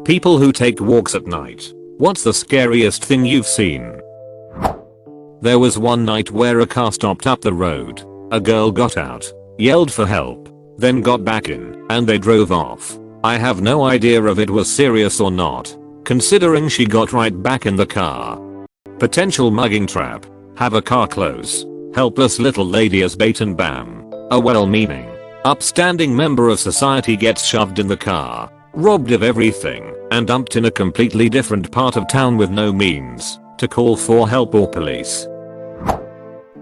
People who take walks at night. What's the scariest thing you've seen? There was one night where a car stopped up the road. A girl got out, yelled for help, then got back in, and they drove off. I have no idea if it was serious or not, considering she got right back in the car. Potential mugging trap. Have a car close. Helpless little lady as bait and bam. A well-meaning, upstanding member of society gets shoved in the car, robbed of everything, and dumped in a completely different part of town with no means to call for help or police.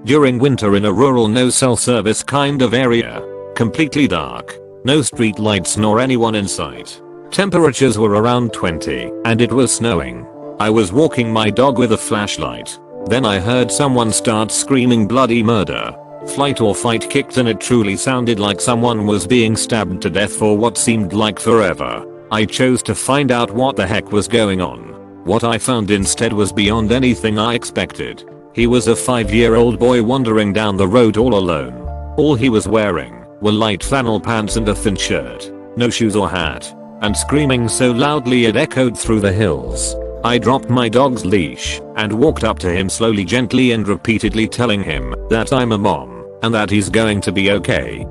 During winter in a rural no cell service kind of area. Completely dark. No street lights nor anyone in sight. Temperatures were around 20 and it was snowing. I was walking my dog with a flashlight. Then I heard someone start screaming bloody murder. Flight or fight kicked and it truly sounded like someone was being stabbed to death for what seemed like forever. I chose to find out what the heck was going on. What I found instead was beyond anything I expected. He was a 5-year-old boy wandering down the road all alone. All he was wearing were light flannel pants and a thin shirt, no shoes or hat, and screaming so loudly it echoed through the hills. I dropped my dog's leash and walked up to him slowly, gently and repeatedly telling him that I'm a mom and that he's going to be okay.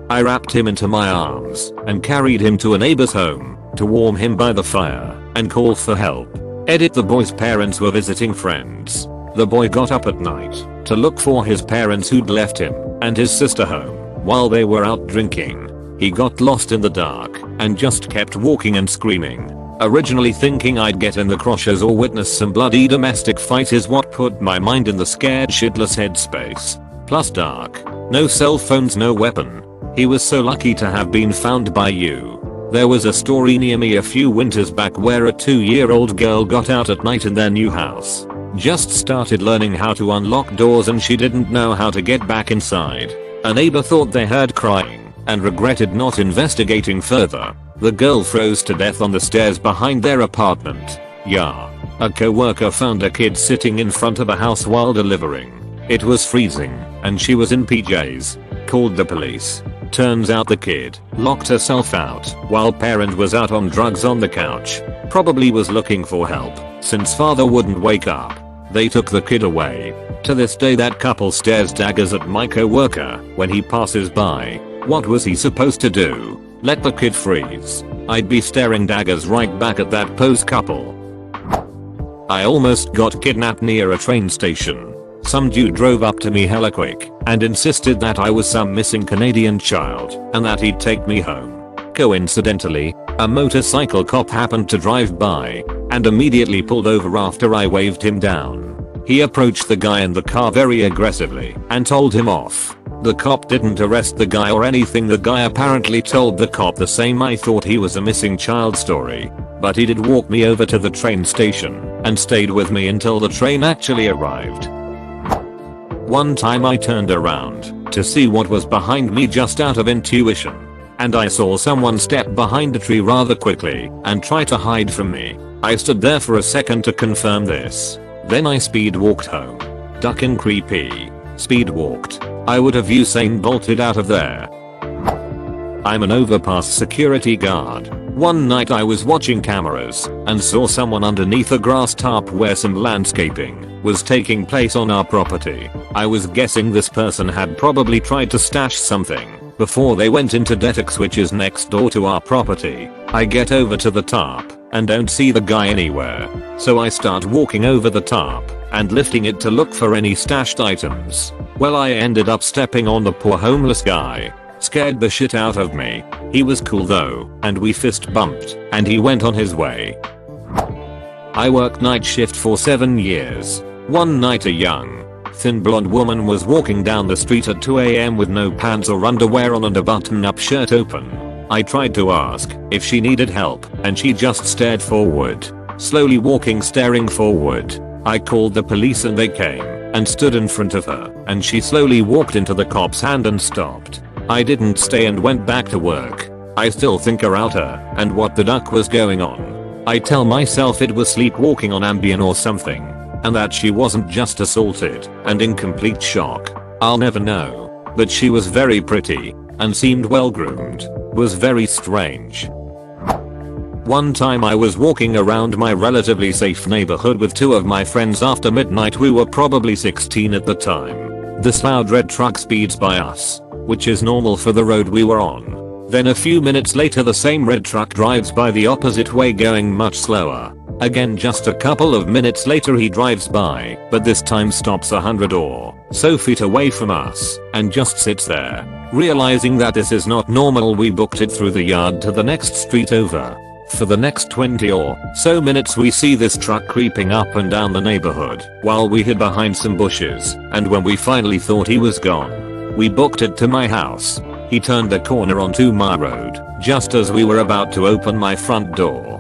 I wrapped him into my arms and carried him to a neighbor's home to warm him by the fire and call for help. Edit: the boy's parents were visiting friends. The boy got up at night to look for his parents who'd left him and his sister home while they were out drinking. He got lost in the dark and just kept walking and screaming. Originally thinking I'd get in the crosshairs or witness some bloody domestic fight is what put my mind in the scared shitless headspace. Plus dark, no cell phones, no weapon. He was so lucky to have been found by you. There was a story near me a few winters back where a 2-year-old girl got out at night in their new house. Just started learning how to unlock doors and she didn't know how to get back inside. A neighbor thought they heard crying and regretted not investigating further. The girl froze to death on the stairs behind their apartment. Yeah. A co-worker found a kid sitting in front of a house while delivering. It was freezing and she was in PJs. Called the police. Turns out the kid locked herself out while parent was out on drugs on the couch. Probably was looking for help since father wouldn't wake up. They took the kid away. To this day that couple stares daggers at my co-worker when he passes by. What was he supposed to do? Let the kid freeze? I'd be staring daggers right back at that pose couple. I almost got kidnapped near a train station. Some dude drove up to me hella quick and insisted that I was some missing Canadian child and that he'd take me home. Coincidentally, a motorcycle cop happened to drive by and immediately pulled over after I waved him down. He approached the guy in the car very aggressively and told him off. The cop didn't arrest the guy or anything. The guy apparently told the cop the same. I thought he was a missing child story, but he did walk me over to the train station and stayed with me until the train actually arrived. One time I turned around to see what was behind me just out of intuition, and I saw someone step behind a tree rather quickly and try to hide from me. I stood there for a second to confirm this. Then I speed walked home. Ducking creepy. Speed walked. I would have Usain bolted out of there. I'm an overpass security guard. One night I was watching cameras and saw someone underneath a grass tarp where some landscaping was taking place on our property. I was guessing this person had probably tried to stash something before they went into Detex, which is next door to our property. I get over to the tarp and don't see the guy anywhere. So I start walking over the tarp and lifting it to look for any stashed items. Well, I ended up stepping on the poor homeless guy. Scared the shit out of me. He was cool though, and we fist bumped and he went on his way. I worked night shift for 7 years. One night a young, thin blonde woman was walking down the street at 2 AM with no pants or underwear on and a button-up shirt open. I tried to ask if she needed help and she just stared forward, slowly walking, staring forward. I called the police and they came and stood in front of her, and she slowly walked into the cop's hand and stopped. I didn't stay and went back to work. I still think about her and what the duck was going on. I tell myself it was sleepwalking on Ambien or something, and that she wasn't just assaulted and in complete shock. I'll never know. But she was very pretty and seemed well groomed. Was very strange. One time I was walking around my relatively safe neighborhood with two of my friends after midnight. We were probably 16 at the time. This loud red truck speeds by us, which is normal for the road we were on. Then a few minutes later the same red truck drives by the opposite way going much slower. Again just a couple of minutes later he drives by, but this time stops 100 or so feet away from us and just sits there. Realizing that this is not normal, we booked it through the yard to the next street over. For the next 20 or so minutes we see this truck creeping up and down the neighborhood while we hid behind some bushes, and when we finally thought he was gone, we booked it to my house. He turned a corner onto my road just as we were about to open my front door.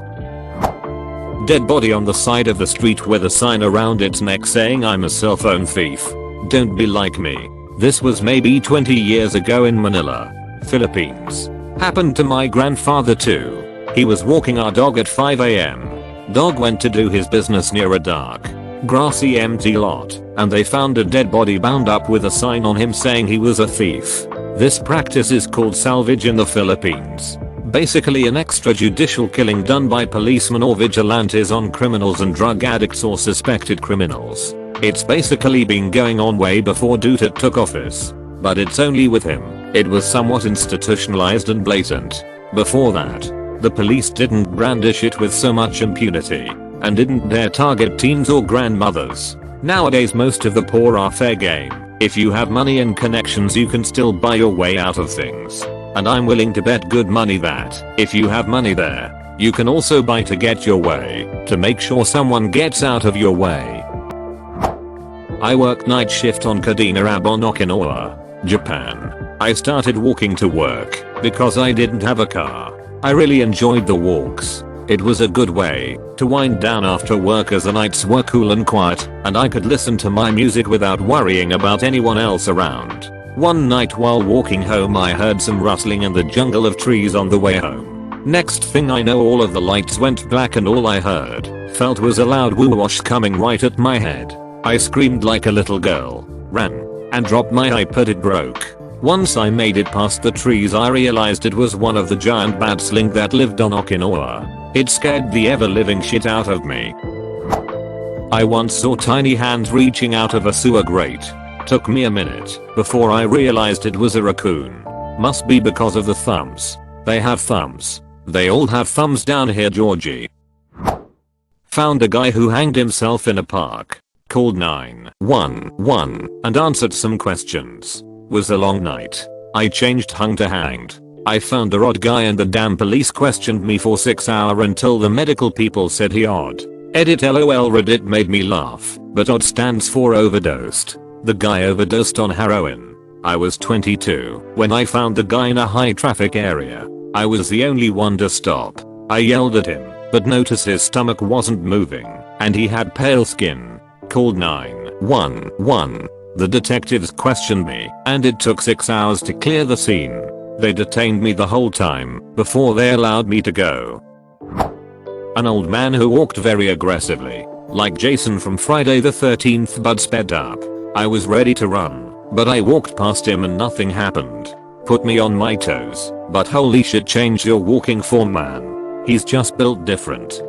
Dead body on the side of the street with a sign around its neck saying "I'm a cell phone thief. Don't be like me." This was maybe 20 years ago in Manila, Philippines. Happened to my grandfather too. He was walking our dog at 5 AM. Dog went to do his business near a dark, grassy empty lot, and they found a dead body bound up with a sign on him saying he was a thief. This practice is called salvage in the Philippines. Basically an extrajudicial killing done by policemen or vigilantes on criminals and drug addicts or suspected criminals. It's basically been going on way before Duterte took office. But it's only with him. It was somewhat institutionalized and blatant. Before that, the police didn't brandish it with so much impunity and didn't dare target teens or grandmothers. Nowadays most of the poor are fair game. If you have money and connections you can still buy your way out of things. And I'm willing to bet good money that if you have money there, you can also buy to get your way, to make sure someone gets out of your way. I worked night shift on Kadena Ab on Okinawa, Japan. I started walking to work because I didn't have a car. I really enjoyed the walks. It was a good way to wind down after work as the nights were cool and quiet and I could listen to my music without worrying about anyone else around. One night while walking home I heard some rustling in the jungle of trees on the way home. Next thing I know all of the lights went black and all I felt was a loud whoosh coming right at my head. I screamed like a little girl, ran, and dropped my iPod. It broke. Once I made it past the trees I realized it was one of the giant bat sling that lived on Okinawa. It scared the ever-living shit out of me. I once saw tiny hands reaching out of a sewer grate. Took me a minute before I realized it was a raccoon. Must be because of the thumbs. They have thumbs. They all have thumbs down here, Georgie. Found a guy who hanged himself in a park. Called 911 and answered some questions. Was a long night. I changed hung to hanged. I found a odd guy and the damn police questioned me for 6 hours until the medical people said he odd. Edit LOL Reddit made me laugh, but odd stands for overdosed. The guy overdosed on heroin. I was 22 when I found the guy in a high traffic area. I was the only one to stop. I yelled at him, but noticed his stomach wasn't moving, and he had pale skin. Called 911. The detectives questioned me, and it took 6 hours to clear the scene. They detained me the whole time before they allowed me to go. An old man who walked very aggressively, like Jason from Friday the 13th, but sped up. I was ready to run, but I walked past him and nothing happened. Put me on my toes, but holy shit, change your walking form, man. He's just built different.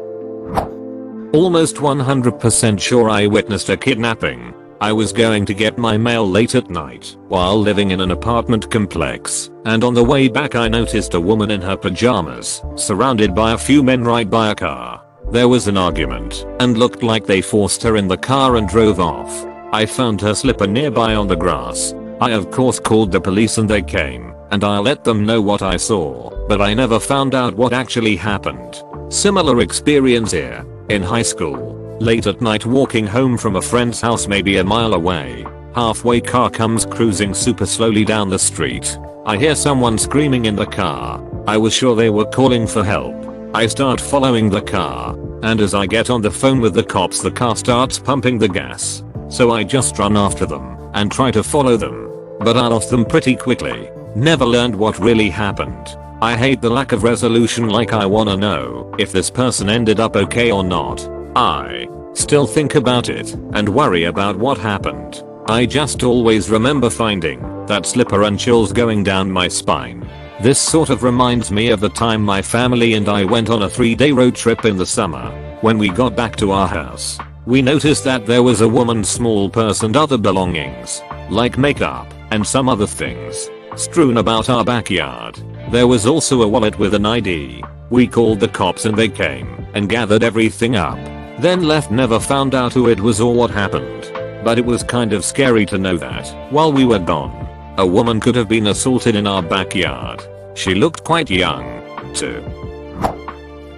Almost 100% sure I witnessed a kidnapping. I was going to get my mail late at night while living in an apartment complex, and on the way back I noticed a woman in her pajamas, surrounded by a few men right by a car. There was an argument, and looked like they forced her in the car and drove off. I found her slipper nearby on the grass. I of course called the police and they came, and I let them know what I saw, but I never found out what actually happened. Similar experience here, in high school. Late at night walking home from a friend's house maybe a mile away. Halfway car comes cruising super slowly down the street. I hear someone screaming in the car. I was sure they were calling for help. I start following the car, and as I get on the phone with the cops the car starts pumping the gas. So I just run after them and try to follow them. But I lost them pretty quickly. Never learned what really happened. I hate the lack of resolution, like I wanna know if this person ended up okay or not. I still think about it and worry about what happened. I just always remember finding that slipper and chills going down my spine. This sort of reminds me of the time my family and I went on a 3-day road trip in the summer. When we got back to our house, we noticed that there was a woman's small purse and other belongings, like makeup and some other things, strewn about our backyard. There was also a wallet with an ID. We called the cops and they came and gathered everything up, then left. Never found out who it was or what happened. But it was kind of scary to know that, while we were gone, a woman could have been assaulted in our backyard. She looked quite young, too.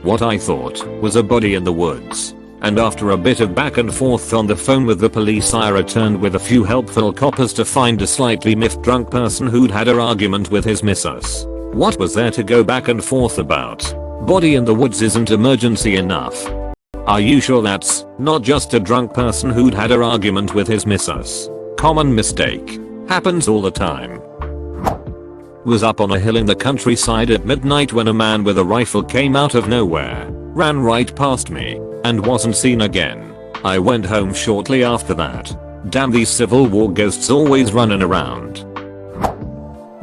What I thought was a body in the woods. And after a bit of back and forth on the phone with the police, I returned with a few helpful coppers to find a slightly miffed drunk person who'd had an argument with his missus. What was there to go back and forth about? Body in the woods isn't emergency enough. Are you sure that's not just a drunk person who'd had an argument with his missus? Common mistake. Happens all the time. Was up on a hill in the countryside at midnight when a man with a rifle came out of nowhere, ran right past me, and wasn't seen again. I went home shortly after that. Damn, these Civil War ghosts always running around.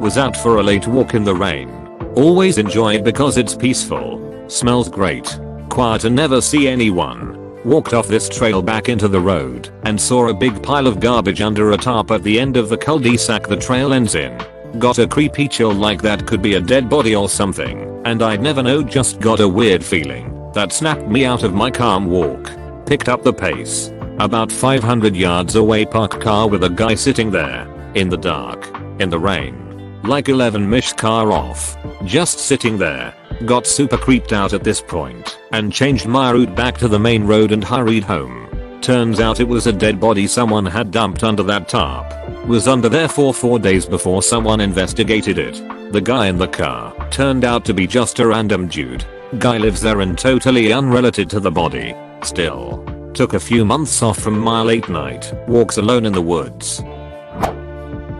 Was out for a late walk in the rain. Always enjoy it because it's peaceful, smells great, quiet and never see anyone. Walked off this trail back into the road and saw a big pile of garbage under a tarp at the end of the cul-de-sac the trail ends in. Got a creepy chill like that could be a dead body or something, and I'd never know, just got a weird feeling that snapped me out of my calm walk. Picked up the pace. About 500 yards away, parked car with a guy sitting there, in the dark, in the rain. Like 11-ish, car off. Just sitting there. Got super creeped out at this point and changed my route back to the main road and hurried home. Turns out it was a dead body someone had dumped under that tarp. Was under there for 4 days before someone investigated it. The guy in the car turned out to be just a random dude. Guy lives there and totally unrelated to the body. Still. Took a few months off from my late night walks alone in the woods.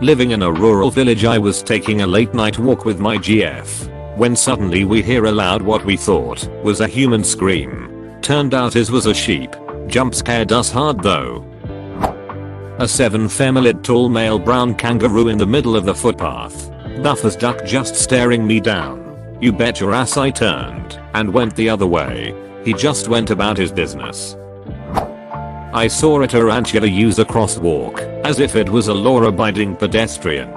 Living in a rural village, I was taking a late night walk with my GF. When suddenly we hear aloud what we thought was a human scream. Turned out it was a sheep. Jump scared us hard though. A 7-feet tall male brown kangaroo in the middle of the footpath. Buff as duck, just staring me down. You bet your ass I turned and went the other way. He just went about his business. I saw a tarantula use a crosswalk as if it was a law-abiding pedestrian.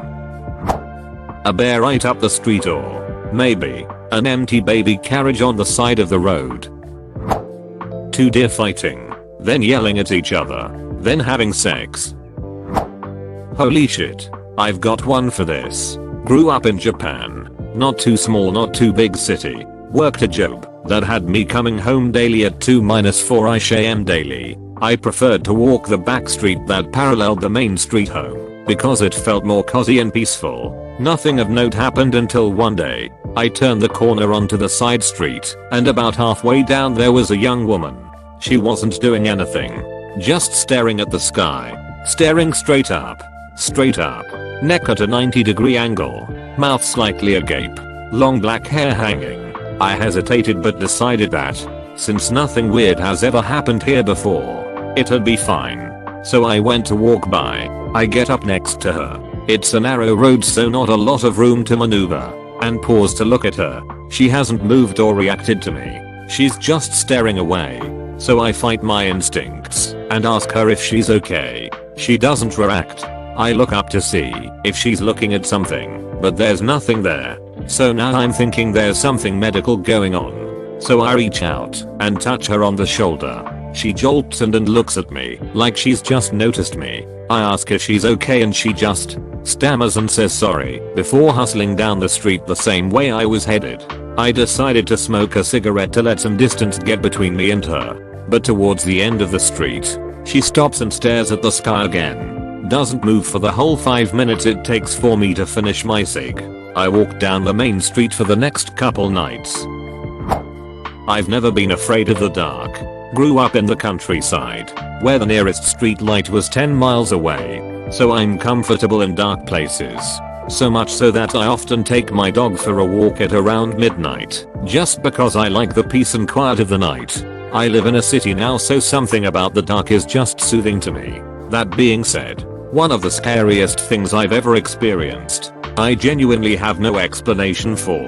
A bear right up the street, or maybe an empty baby carriage on the side of the road. 2 deer fighting, then yelling at each other, then having sex. Holy shit, I've got one for this. Grew up in Japan. Not too small, not too big city. Worked a job that had me coming home daily at 2-4 am daily. I preferred to walk the back street that paralleled the main street home because it felt more cozy and peaceful. Nothing of note happened until one day I turned the corner onto the side street, and about halfway down there was a young woman. She wasn't doing anything, just staring at the sky, staring straight up, neck at a 90-degree angle, mouth slightly agape, long black hair hanging. I hesitated but decided that, since nothing weird has ever happened here before, it'd be fine. So I went to walk by. I get up next to her. It's a narrow road, so not a lot of room to maneuver, and pause to look at her. She hasn't moved or reacted to me. She's just staring away. So I fight my instincts and ask her if she's okay. She doesn't react. I look up to see if she's looking at something, but there's nothing there. So now I'm thinking there's something medical going on. So I reach out and touch her on the shoulder. She jolts and looks at me like she's just noticed me. I ask if she's okay and she just stammers and says sorry before hustling down the street the same way I was headed. I decided to smoke a cigarette to let some distance get between me and her. But towards the end of the street, she stops and stares at the sky again. Doesn't move for the whole 5 minutes it takes for me to finish my cig. I walk down the main street for the next couple nights. I've never been afraid of the dark. Grew up in the countryside, where the nearest street light was 10 miles away, so I'm comfortable in dark places. So much so that I often take my dog for a walk at around midnight, just because I like the peace and quiet of the night. I live in a city now, so something about the dark is just soothing to me. That being said, one of the scariest things I've ever experienced I genuinely have no explanation for.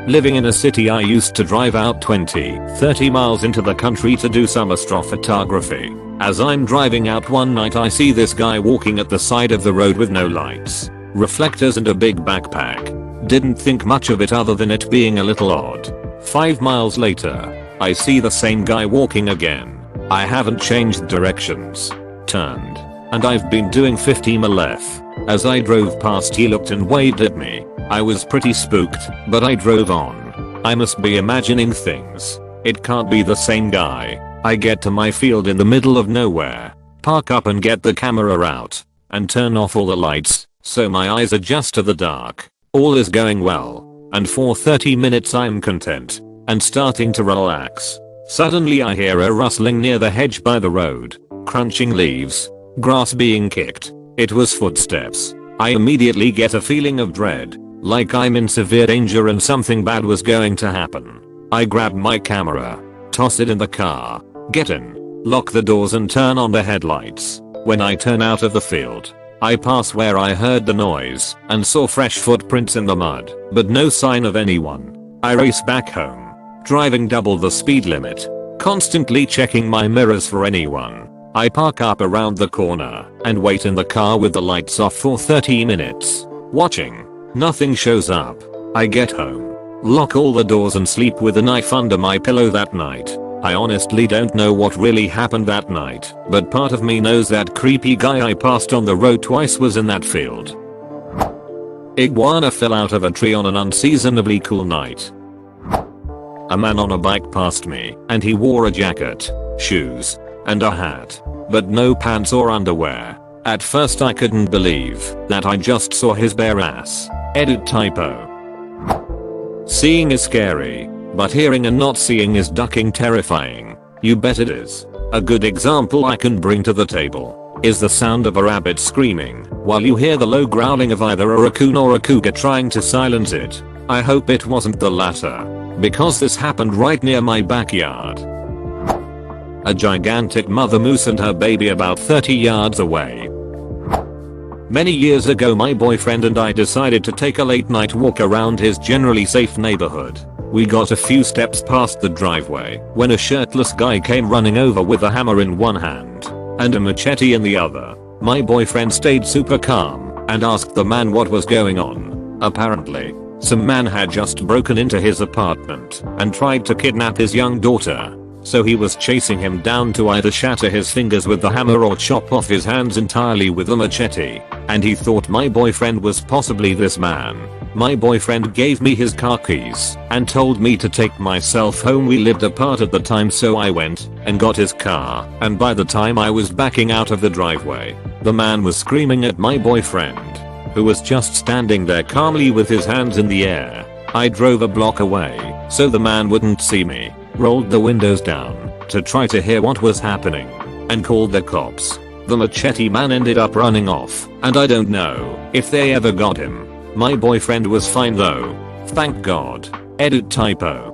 Living in a city, I used to drive out 20-30 miles into the country to do some astrophotography. As I'm driving out one night, I see this guy walking at the side of the road with no lights, reflectors and a big backpack. Didn't think much of it other than it being a little odd. 5 miles later, I see the same guy walking again. I haven't changed directions, turned, and I've been doing 50 mph. As I drove past, he looked and waved at me. I was pretty spooked, but I drove on. I must be imagining things. It can't be the same guy. I get to my field in the middle of nowhere, park up and get the camera out, and turn off all the lights, so my eyes adjust to the dark. All is going well, and for 30 minutes I'm content, and starting to relax. Suddenly I hear a rustling near the hedge by the road, crunching leaves, grass being kicked. It was footsteps. I immediately get a feeling of dread, like I'm in severe danger and something bad was going to happen. I grab my camera, toss it in the car, get in, lock the doors and turn on the headlights. When I turn out of the field, I pass where I heard the noise and saw fresh footprints in the mud, but no sign of anyone. I race back home, driving double the speed limit, constantly checking my mirrors for anyone. I park up around the corner and wait in the car with the lights off for 30 minutes, watching. Nothing shows up. I get home, lock all the doors and sleep with a knife under my pillow that night. I honestly don't know what really happened that night, but part of me knows that creepy guy I passed on the road twice was in that field. Iguana fell out of a tree on an unseasonably cool night. A man on a bike passed me, and he wore a jacket, shoes, and a hat, but no pants or underwear. At first I couldn't believe that I just saw his bare ass. Edit typo. Seeing is scary, but hearing and not seeing is ducking terrifying. You bet it is. A good example I can bring to the table is the sound of a rabbit screaming while you hear the low growling of either a raccoon or a cougar trying to silence it. I hope it wasn't the latter, because this happened right near my backyard. A gigantic mother moose and her baby about 30 yards away. Many years ago, my boyfriend and I decided to take a late night walk around his generally safe neighborhood. We got a few steps past the driveway when a shirtless guy came running over with a hammer in one hand and a machete in the other. My boyfriend stayed super calm and asked the man what was going on. Apparently, some man had just broken into his apartment and tried to kidnap his young daughter. So he was chasing him down to either shatter his fingers with the hammer or chop off his hands entirely with the machete. And he thought my boyfriend was possibly this man. My boyfriend gave me his car keys and told me to take myself home. We lived apart at the time, so I went and got his car, and by the time I was backing out of the driveway, the man was screaming at my boyfriend, who was just standing there calmly with his hands in the air. I drove a block away so the man wouldn't see me, rolled the windows down to try to hear what was happening, and called the cops. The machete man ended up running off, and I don't know if they ever got him. My boyfriend was fine though. Thank God. Edit typo.